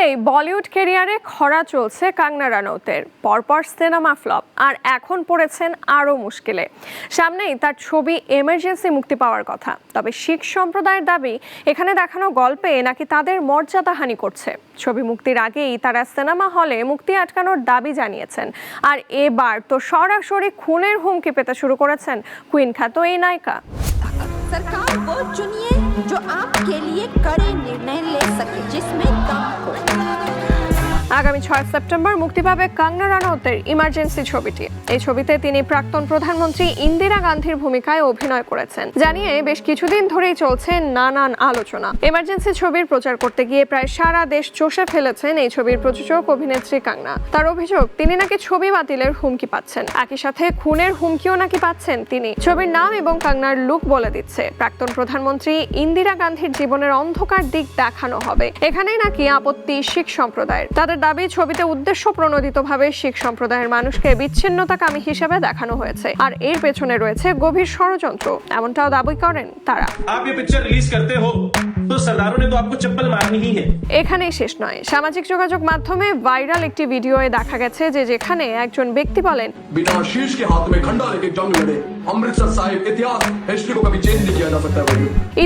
বললেই বলিউড ক্যারিয়ারে খরা চলছে কঙ্গনা রানাউতের। পরপর সিনেমা ফ্লপ, আর এখন পড়েছেন আরও মুশকিলে। সামনেই তার ছবি এমার্জেন্সি মুক্তি পাওয়ার কথা। তবে শিখ সম্প্রদায়ের দাবি, এখানে দেখানো গল্পে নাকি তাদের মর্যাদাহানি করছে। ছবি মুক্তির আগেই তারা সিনেমা হলে মুক্তি আটকানোর দাবি জানিয়েছেন। আর এবার তো সরাসরি খুনের হুমকি পেতে শুরু করেছেন কুইন খ্যাত এই নায়িকা। सरकार वो चुनिए जो आपके लिए कड़े निर्णय ले सके, जिसमें दम हो। আগামী 6 সেপ্টেম্বর মুক্তি পাবে কঙ্গনা রানাউতের ইমার্জেন্সি ছবিটি। এই ছবিতে তিনি প্রাক্তন প্রধানমন্ত্রী ইন্দিরা গান্ধীর ভূমিকায় অভিনয় করেছেন, জানিয়ে বেশ কিছুদিন ধরেই চলছে নানান আলোচনা। ইমার্জেন্সি ছবির প্রচার করতে গিয়ে প্রায় সারা দেশ চষে ফেলেছেন এই ছবির প্রযোজক অভিনেত্রী কঙ্গনা। তার অভিযোগ, তিনি নাকি ছবি বাতিলের হুমকি পাচ্ছেন, একই সাথে খুনের হুমকিও নাকি পাচ্ছেন তিনি। ছবির নাম এবং কঙ্গনার লুক বলে দিচ্ছে প্রাক্তন প্রধানমন্ত্রী ইন্দিরা গান্ধীর জীবনের অন্ধকার দিক দেখানো হবে। এখানেই নাকি আপত্তি শিখ সম্প্রদায়ের। তাদের দাবি, ছবিতে উদ্দেশ্য প্রণোদিতভাবে শিখ সম্প্রদায়ের মানুষকে বিচ্ছিন্নতাকামী হিসেবে দেখানো হয়েছে, আর এর পেছনে রয়েছে গভীর ষড়যন্ত্র, এমনটাও দাবি করেন তারা। এখানেই শেষ নয়। সামাজিক যোগাযোগ মাধ্যমে ভাইরাল একটি ভিডিওয়ে দেখা গেছে যে যেখানে একজন ব্যক্তি বলেন,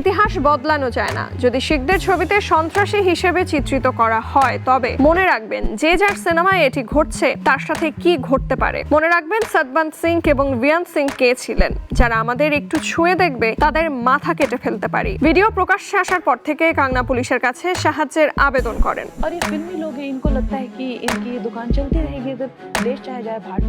ইতিহাস বদলানো যায় না। যদি শিখদের ছবিতে সন্ত্রাসী হিসেবে চিত্রিত করা হয়, তবে মনে রাখবেন যে যার সিনেমায় এটি ঘটছে তার সাথে কি ঘটতে পারে। মনে রাখবেন সতবন্ত সিং এবং ভিয়ান সিং কে ছিলেন, যারা আমাদের একটু ছুঁয়ে দেখবে তাদের মাথা কেটে ফেলতে পারি। ভিডিও প্রকাশ্যে আসার পর থেকে কঙ্গনা পুলিশের কাছে সাহায্যের আবেদন করেন। और ये फिल्मी लोग हैं, इनको लगता है कि इनकी दुकान चलती रहेगी, अगर देश चाहे जाए भाड़।